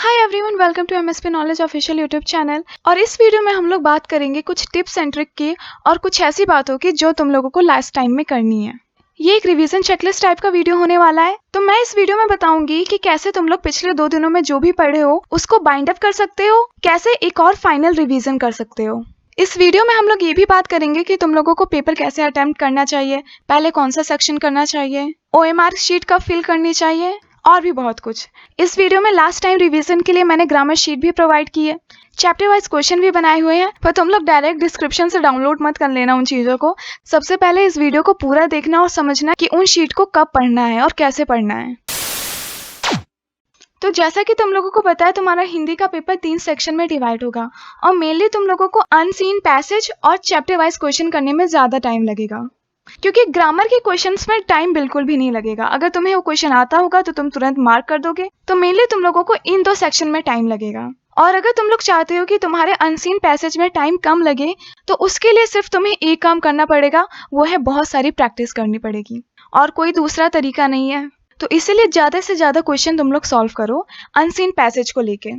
Hi everyone, welcome to MSP knowledge official YouTube channel. और इस video में हम लोग बात करेंगे कुछ टिप्स एंड ट्रिक की और कुछ ऐसी बातों की जो तुम लोगों को लास्ट टाइम में करनी है। ये एक रिवीजन चेकलिस्ट टाइप का वीडियो होने वाला है। तो मैं इस वीडियो में बताऊंगी कि कैसे तुम लोग पिछले 2 दिनों में जो भी पढ़े हो उसको बाइंड अप कर सकते हो, कैसे एक और फाइनल रिवीजन कर सकते हो। इस वीडियो में हम लोग ये भी बात करेंगे कि तुम लोगों को पेपर कैसे अटेम्प्ट करना चाहिए, पहले कौन सा सेक्शन करना चाहिए, ओएमआर शीट कब फिल करनी चाहिए और भी बहुत कुछ। इस वीडियो में लास्ट टाइम रिवीजन के लिए मैंने ग्रामर शीट भी प्रोवाइड की है, चैप्टर वाइज क्वेश्चन भी बनाए हुए हैं, पर तुम लोग डायरेक्ट डिस्क्रिप्शन से डाउनलोड मत कर लेना उन चीज़ों को। सबसे पहले इस वीडियो को पूरा देखना और समझना कि उन शीट को कब पढ़ना है और कैसे पढ़ना है। तो जैसा कि तुम लोगों को पता है, तुम्हारा हिंदी का पेपर 3 सेक्शन में डिवाइड होगा और मेनली तुम लोगों को अनसीन पैसेज और चैप्टर वाइज क्वेश्चन करने में ज़्यादा टाइम लगेगा, क्योंकि ग्रामर के क्वेश्चंस में टाइम बिल्कुल भी नहीं लगेगा। अगर तुम्हें वो क्वेश्चन आता होगा तो तुम तुरंत मार्क कर दोगे। तो मेनली तुम लोगों को इन 2 सेक्शन में टाइम लगेगा। और अगर तुम लोग चाहते हो कि तुम्हारे अनसीन पैसेज में टाइम कम लगे तो उसके लिए सिर्फ तुम्हें एक काम करना पड़ेगा, वो है बहुत सारी प्रैक्टिस करनी पड़ेगी और कोई दूसरा तरीका नहीं है। तो इसीलिए ज़्यादा से ज़्यादा क्वेश्चन तुम लोग सॉल्व करो अनसीन पैसेज को लेके।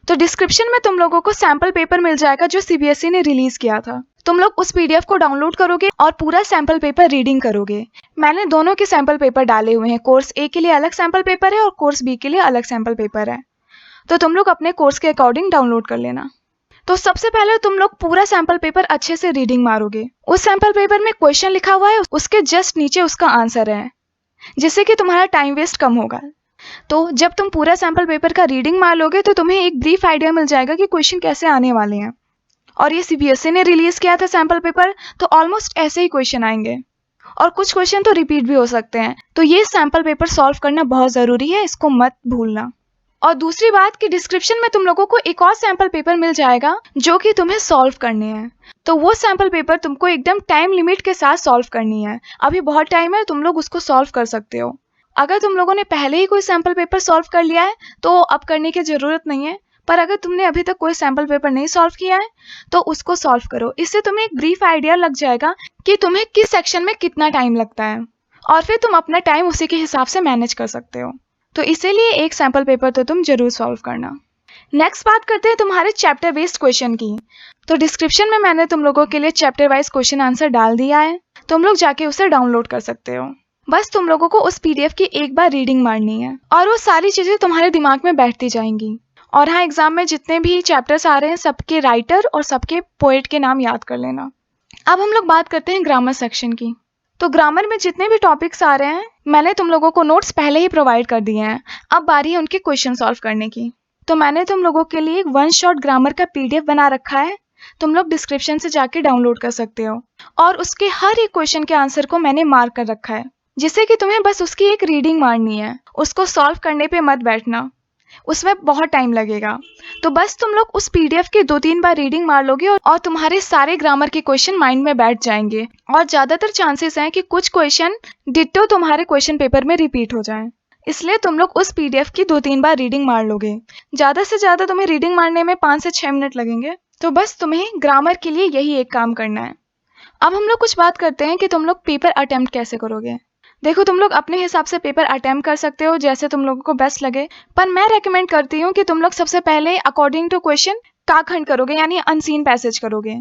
तो डिस्क्रिप्शन में तुम लोगों को सैम्पल पेपर मिल जाएगा जो सीबीएसई ने रिलीज किया था। तुम लोग उस पीडीएफ को डाउनलोड करोगे और पूरा सैम्पल पेपर रीडिंग करोगे। मैंने दोनों के सैम्पल पेपर डाले हुए हैं, कोर्स ए के लिए अलग सैम्पल पेपर है और कोर्स बी के लिए अलग सैम्पल पेपर है। तो तुम लोग अपने कोर्स के अकॉर्डिंग डाउनलोड कर लेना। तो सबसे पहले तुम लोग पूरा सैम्पल पेपर अच्छे से रीडिंग मारोगे। उस सैम्पल पेपर में क्वेश्चन लिखा हुआ है, उसके जस्ट नीचे उसका आंसर है, जिससे कि तुम्हारा टाइम वेस्ट कम होगा। तो जब तुम पूरा सैम्पल पेपर का रीडिंग मार लोगे तो तुम्हें एक ब्रीफ आइडिया मिल जाएगा कि क्वेश्चन कैसे आने वाले हैं। और ये सीबीएसई ने रिलीज किया था सैम्पल पेपर, तो ऑलमोस्ट ऐसे ही क्वेश्चन आएंगे और कुछ क्वेश्चन तो रिपीट भी हो सकते हैं। तो ये सैम्पल पेपर सॉल्व करना बहुत ज़रूरी है, इसको मत भूलना। और दूसरी बात कि डिस्क्रिप्शन में तुम लोगों को एक और सैम्पल पेपर मिल जाएगा जो कि तुम्हें सॉल्व करने हैं। तो वो सैम्पल पेपर तुमको एकदम टाइम लिमिट के साथ सॉल्व करनी है। अभी बहुत टाइम है, तुम लोग उसको सॉल्व कर सकते हो। अगर तुम लोगों ने पहले ही कोई सैम्पल पेपर सॉल्व कर लिया है तो अब करने की ज़रूरत नहीं है, पर अगर तुमने अभी तक कोई सैम्पल पेपर नहीं सॉल्व किया है तो उसको सॉल्व करो। इससे तुम्हें एक ब्रीफ आइडिया लग जाएगा कि तुम्हें किस सेक्शन में कितना टाइम लगता है और फिर तुम अपना टाइम उसी के हिसाब से मैनेज कर सकते हो। तो इसीलिए एक सैम्पल पेपर तो तुम जरूर सॉल्व करना। नेक्स्ट बात करते हैं तुम्हारे चैप्टर बेस्ड क्वेश्चन की। तो डिस्क्रिप्शन में मैंने तुम लोगों के लिए चैप्टर वाइज क्वेश्चन आंसर डाल दिया है, तुम लोग जाके उसे डाउनलोड कर सकते हो। बस तुम लोगों को उस पीडीएफ की एक बार रीडिंग मारनी है और वो सारी चीज़ें तुम्हारे दिमाग में बैठती जाएंगी। और हाँ, एग्जाम में जितने भी चैप्टर्स आ रहे हैं सबके राइटर और सबके पोएट के नाम याद कर लेना। अब हम लोग बात करते हैं ग्रामर सेक्शन की। तो ग्रामर में जितने भी टॉपिक्स आ रहे हैं मैंने तुम लोगों को नोट्स पहले ही प्रोवाइड कर दिए हैं, अब बारी है उनके क्वेश्चन सॉल्व करने की। तो मैंने तुम लोगों के लिए एक 1 शॉट ग्रामर का पीडीएफ बना रखा है, तुम लोग डिस्क्रिप्शन से जाके डाउनलोड कर सकते हो। और उसके हर एक क्वेश्चन के आंसर को मैंने मार्क कर रखा है, जिससे कि तुम्हें बस उसकी एक रीडिंग मारनी है, उसको सॉल्व करने पे मत बैठना, उसमें बहुत टाइम लगेगा। तो बस तुम लोग उस पीडीएफ की 2-3 बार रीडिंग मार लोगे और तुम्हारे सारे ग्रामर के क्वेश्चन माइंड में बैठ जाएंगे। और ज़्यादातर चांसेस हैं कि कुछ क्वेश्चन डिट्टो तुम्हारे क्वेश्चन पेपर में रिपीट हो जाएं, इसलिए तुम लोग उस पीडीएफ की 2-3 बार रीडिंग मार लोगे। ज़्यादा से ज़्यादा तुम्हें रीडिंग मारने में 5 से 6 मिनट लगेंगे। तो बस तुम्हें ग्रामर के लिए यही एक काम करना है। अब हम लोग कुछ बात करते हैं कि तुम लोग पेपर अटेम्प्ट कैसे करोगे। देखो, तुम लोग अपने हिसाब से पेपर अटेम्प्ट कर सकते हो जैसे तुम लोगों को बेस्ट लगे, पर मैं रेकमेंड करती हूँ कि तुम लोग सबसे पहले अकॉर्डिंग टू क्वेश्चन काखंड करोगे, यानी अनसीन पैसेज करोगे।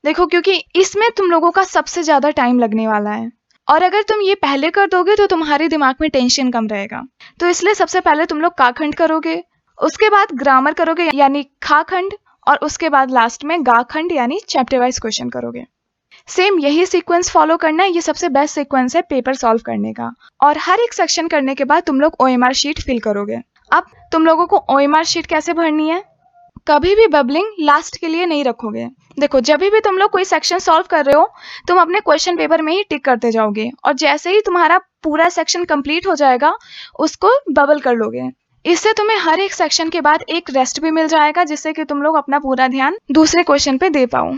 देखो, क्योंकि इसमें तुम लोगों का सबसे ज़्यादा टाइम लगने वाला है और अगर तुम ये पहले कर दोगे तो तुम्हारे दिमाग में टेंशन कम रहेगा। तो इसलिए सबसे पहले तुम लोग काखंड करोगे, उसके बाद ग्रामर करोगे यानी खाखंड, और उसके बाद लास्ट में गाखंड यानी चैप्टर वाइज क्वेश्चन करोगे। सेम यही सीक्वेंस फॉलो करना है, ये सबसे बेस्ट सीक्वेंस है पेपर सॉल्व करने का। और हर एक सेक्शन करने के बाद तुम लोग ओएमआर शीट फिल करोगे। अब तुम लोगों को ओएमआर शीट कैसे भरनी है, कभी भी बबलिंग लास्ट के लिए नहीं रखोगे। देखो, जब भी तुम लोग कोई सेक्शन सॉल्व कर रहे हो तुम अपने क्वेश्चन पेपर में ही टिक करते जाओगे और जैसे ही तुम्हारा पूरा सेक्शन कंप्लीट हो जाएगा उसको बबल कर लोगे। इससे तुम्हें हर एक सेक्शन के बाद एक रेस्ट भी मिल जाएगा, जिससे कि तुम लोग अपना पूरा ध्यान दूसरे क्वेश्चन पे दे पाओ।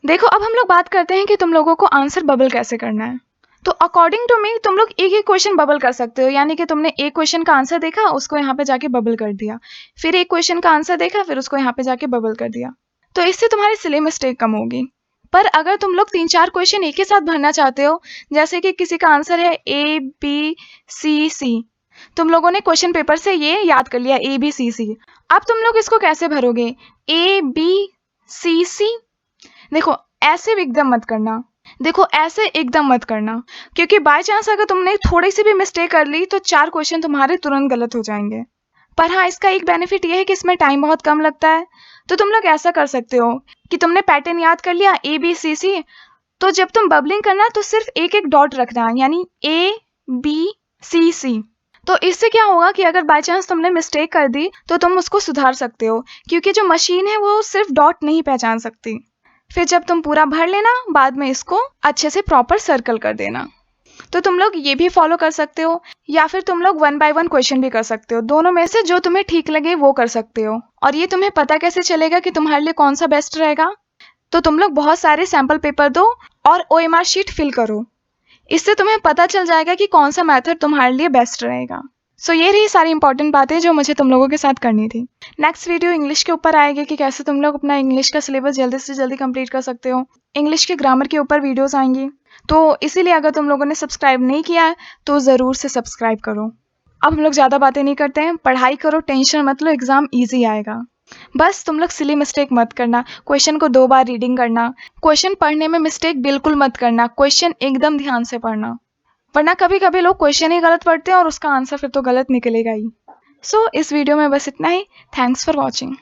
देखो, अब हम लोग बात करते हैं कि तुम लोगों को आंसर बबल कैसे करना है। तो अकॉर्डिंग टू मी तुम लोग एक एक क्वेश्चन बबल कर सकते हो, यानी कि तुमने एक क्वेश्चन का आंसर देखा, उसको यहाँ पे जाके बबल कर दिया, फिर एक क्वेश्चन का आंसर देखा, फिर उसको यहाँ पे जाके बबल कर दिया। तो इससे तुम्हारी सिली मिस्टेक कम होगी। पर अगर तुम लोग 3-4 क्वेश्चन एक ही साथ भरना चाहते हो, जैसे कि किसी का आंसर है A B C C, तुम लोगों ने क्वेश्चन पेपर से ये याद कर लिया A B C C, अब तुम लोग इसको कैसे भरोगे, ABCC? देखो ऐसे एकदम मत करना, देखो ऐसे एकदम मत करना, क्योंकि बाय चांस अगर तुमने थोड़ी सी भी मिस्टेक कर ली तो 4 क्वेश्चन तुम्हारे तुरंत गलत हो जाएंगे। पर हाँ, इसका एक बेनिफिट ये है कि इसमें टाइम बहुत कम लगता है। तो तुम लोग ऐसा कर सकते हो कि तुमने पैटर्न याद कर लिया ABCC, तो जब तुम बबलिंग करना तो सिर्फ एक एक डॉट रखना, यानी ABCC। तो इससे क्या होगा कि अगर बाय चांस तुमने मिस्टेक कर दी तो तुम उसको सुधार सकते हो, क्योंकि जो मशीन है वो सिर्फ डॉट नहीं पहचान सकती। फिर जब तुम पूरा भर लेना, बाद में इसको अच्छे से प्रॉपर सर्कल कर देना। तो तुम लोग ये भी फॉलो कर सकते हो, या फिर तुम लोग 1 बाय 1 क्वेश्चन भी कर सकते हो। दोनों में से जो तुम्हें ठीक लगे वो कर सकते हो। और ये तुम्हें पता कैसे चलेगा कि तुम्हारे लिए कौन सा बेस्ट रहेगा? तो तुम लोग बहुत सारे सैम्पल पेपर दो और OMR शीट फिल करो। इससे तुम्हें पता चल जाएगा कि कौन सा मेथड तुम्हारे लिए बेस्ट रहेगा। सो ये रही सारी इंपॉर्टेंट बातें जो मुझे तुम लोगों के साथ करनी थी। नेक्स्ट वीडियो इंग्लिश के ऊपर आएगी कि कैसे तुम लोग अपना इंग्लिश का सिलेबस जल्दी से जल्दी कंप्लीट कर सकते हो। इंग्लिश के ग्रामर के ऊपर वीडियोस आएंगी, तो इसीलिए अगर तुम लोगों ने सब्सक्राइब नहीं किया है तो ज़रूर से सब्सक्राइब करो। अब हम लोग ज़्यादा बातें नहीं करते हैं, पढ़ाई करो, टेंशन मत लो, एग्जाम ईजी आएगा। बस तुम लोग सिली मिस्टेक मत करना, क्वेश्चन को 2 बार रीडिंग करना, क्वेश्चन पढ़ने में मिस्टेक बिल्कुल मत करना, क्वेश्चन एकदम ध्यान से पढ़ना, वरना कभी कभी लोग क्वेश्चन ही गलत पढ़ते हैं और उसका आंसर फिर तो गलत निकलेगा ही। सो इस वीडियो में बस इतना ही। Thanks for watching.